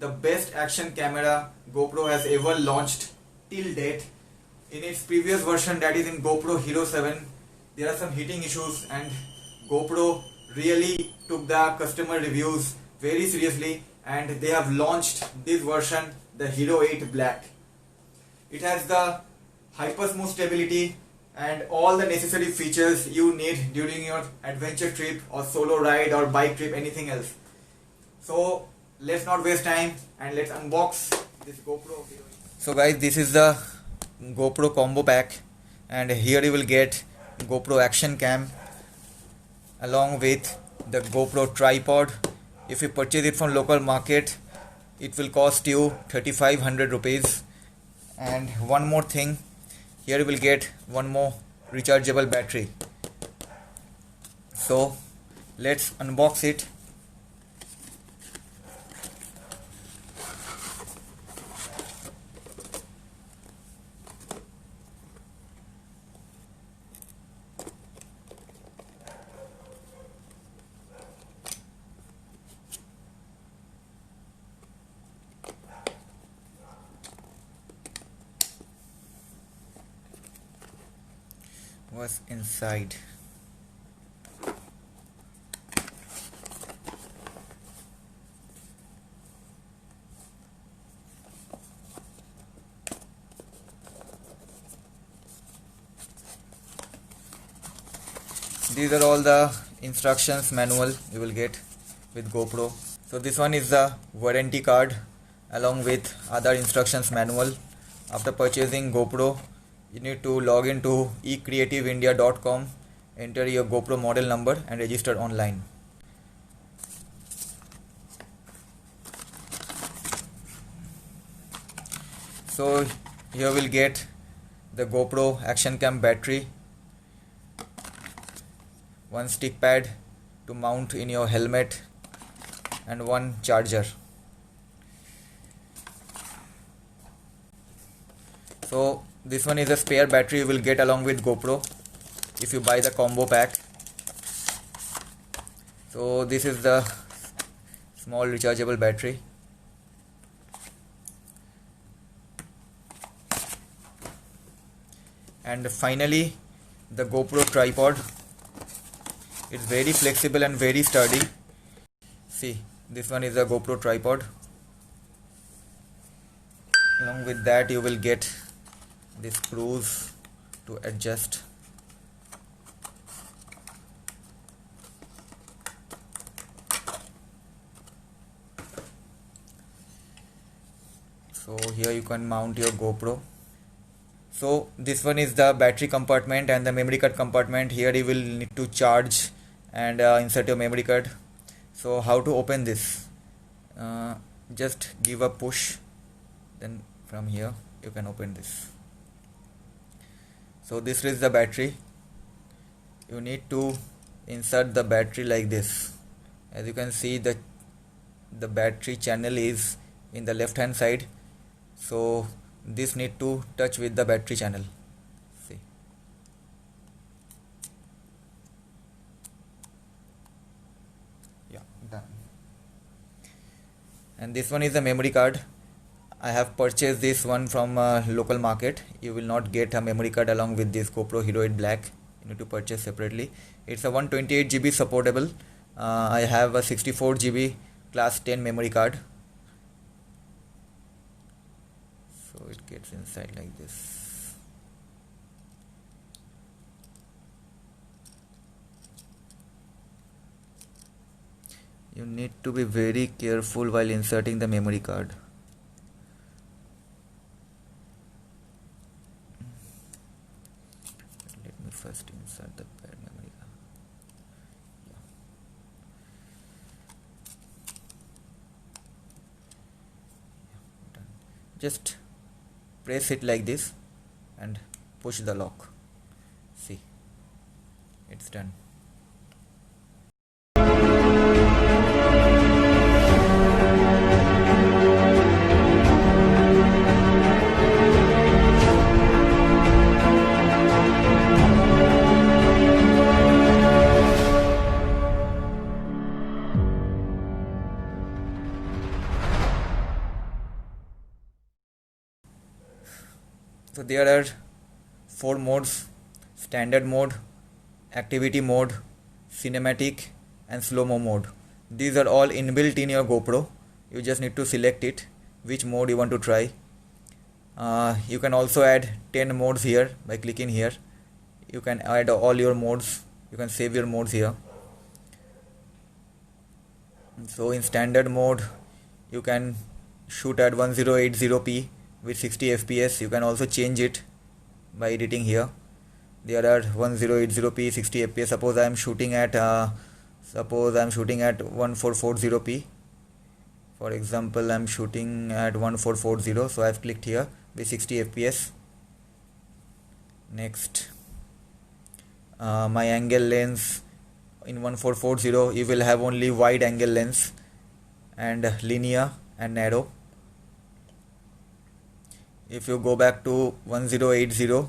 the best action camera GoPro has ever launched till date. In its previous version, that is in GoPro Hero 7, there are some heating issues, and GoPro really took the customer reviews very seriously, and they have launched this version, the Hero 8 Black. It has the Hypersmooth stability and all the necessary features you need during your adventure trip or solo ride or bike trip, anything else. So let's not waste time and let's unbox this GoPro. So guys, this is the GoPro combo pack, and here you will get GoPro action cam along with the GoPro tripod. If you purchase it from local market, it will cost you 3500 rupees. And one more thing, here you will get one more rechargeable battery. So let's unbox it. What's inside? These are all the instructions manual you will get with GoPro. So this one is the warranty card along with other instructions manual. After purchasing GoPro, you need to log into ecreativeindia.com, enter your GoPro model number and register online. So here we'll get the GoPro action cam battery, one stick pad to mount in your helmet, and one charger. So this one is a spare battery you will get along with GoPro if you buy the combo pack. So this is the small rechargeable battery. And finally, the GoPro tripod. It's very flexible and very sturdy. See, this one is a GoPro tripod. Along with that, you will get these screws to adjust. So here you can mount your GoPro. So this one is the battery compartment and the memory card compartment. Here you will need to charge and insert your memory card. So how to open this? Just give a push, then from here you can open this. So this is the battery. You need to insert the battery like this. As you can see, the battery channel is in the left hand side, so this need to touch with the battery channel. See, yeah, done. And this one is the memory card. I have purchased this one from local market. You will not get a memory card along with this GoPro Hero 8 Black. You need to purchase separately. It's a 128GB supportable. I have a 64GB class 10 memory card. So it gets inside like this. You need to be very careful while inserting the memory card. First insert the memory card. Yeah. Done. Just press it like this and push the lock. See, it's done. So there are 4 modes: standard mode, activity mode, cinematic, and slow-mo mode. These are all inbuilt in your GoPro. You just need to select it, which mode you want to try. You can also add 10 modes here by clicking here. You can add all your modes. You can save your modes here. So in standard mode, you can shoot at 1080p with 60 fps. You can also change it by editing here. There are 1080p 60 fps. Suppose I am shooting at 1440p. For example, I am shooting at 1440, so I have clicked here with 60 fps. Next, my angle lens in 1440, you will have only wide angle lens and linear and narrow. If you go back to 1080,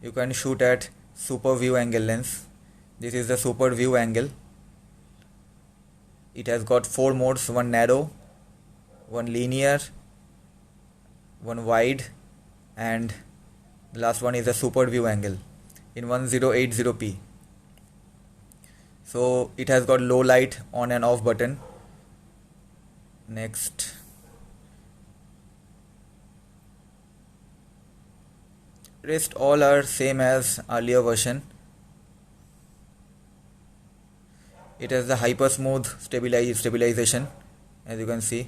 you can shoot at super view angle lens. This is the super view angle. It has got 4 modes: one narrow, one linear, one wide, and the last one is a super view angle in 1080p. So it has got low light on and off button. Next, rest all are same as earlier version. It has the Hypersmooth stabilization, as you can see.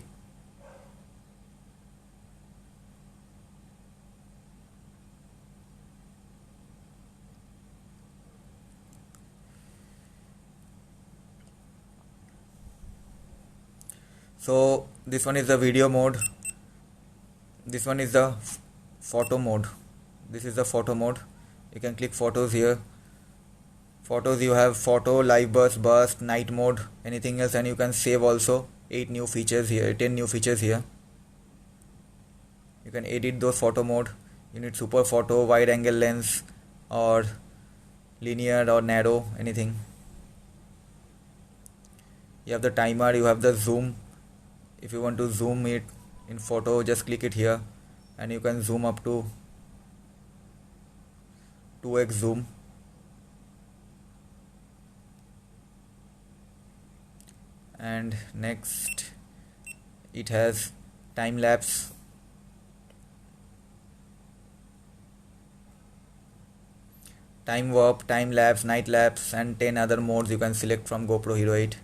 So this one is the video mode. This one is the photo mode. This is the photo mode. You can click photos here. Photos, you have photo, live burst, night mode, anything else, and you can save also 8 new features here, 10 new features here. You can edit those photo mode. You need super photo, wide angle lens, or linear or narrow, anything. You have the timer, you have the zoom. If you want to zoom it in photo, just click it here and you can zoom up to 2x zoom. And next, it has time lapse, time warp, time lapse, night lapse, and 10 other modes you can select from GoPro Hero 8.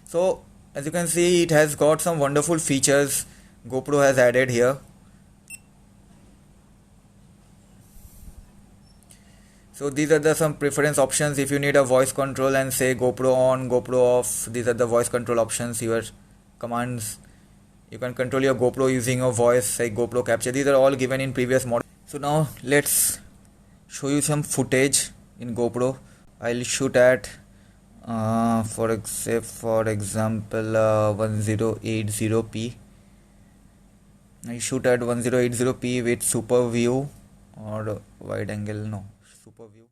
So as you can see, it has got some wonderful features GoPro has added here. So these are some preference options. If you need a voice control and say GoPro on, GoPro off, these are the voice control options, your commands. You can control your GoPro using your voice, say GoPro capture. These are all given in previous model. So now let's show you some footage in GoPro. I'll shoot at for example 1080p. I shoot at 1080p with super view or wide angle, super view.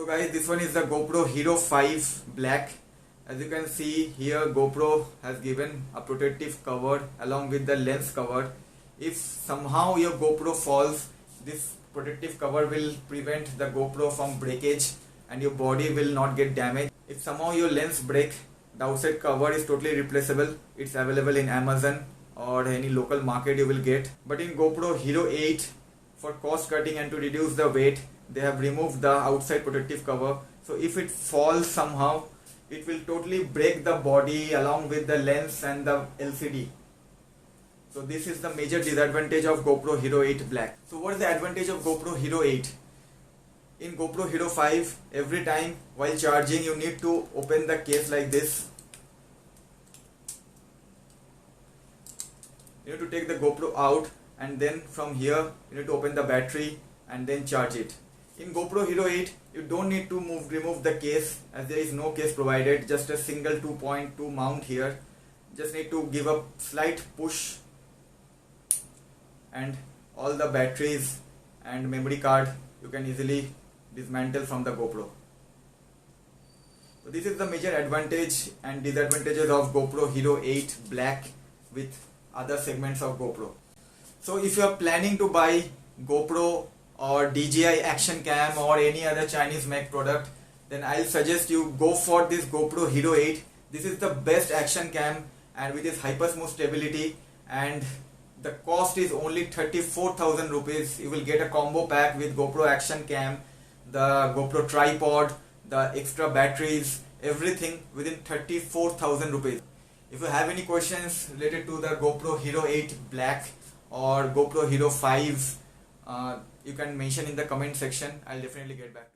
So guys, this one is the GoPro Hero 5 Black. As you can see here, GoPro has given a protective cover along with the lens cover. If somehow your GoPro falls, this protective cover will prevent the GoPro from breakage and your body will not get damaged. If somehow your lens break, the outside cover is totally replaceable. It's available in Amazon or any local market you will get. But in GoPro Hero 8, for cost cutting and to reduce the weight, they have removed the outside protective cover. So if it falls somehow, it will totally break the body along with the lens and the LCD. So this is the major disadvantage of GoPro Hero 8 Black. So what is the advantage of GoPro Hero 8? In GoPro Hero 5, every time while charging you need to open the case like this. You need to take the GoPro out and then from here you need to open the battery and then charge it. In GoPro Hero 8, you don't need to remove the case, as there is no case provided, just a single 2.2 mount here. Just need to give a slight push and all the batteries and memory card you can easily dismantle from the GoPro. So this is the major advantage and disadvantages of GoPro Hero 8 Black with other segments of GoPro. So if you are planning to buy GoPro or DJI action cam or any other Chinese make product, then I'll suggest you go for this GoPro Hero 8. This is the best action cam and with its Hypersmooth stability, and the cost is only 34,000 rupees. You will get a combo pack with GoPro action cam, the GoPro tripod, the extra batteries, everything within 34,000 rupees. If you have any questions related to the GoPro Hero 8 Black or GoPro Hero 5, you can mention in the comment section. I'll definitely get back to you.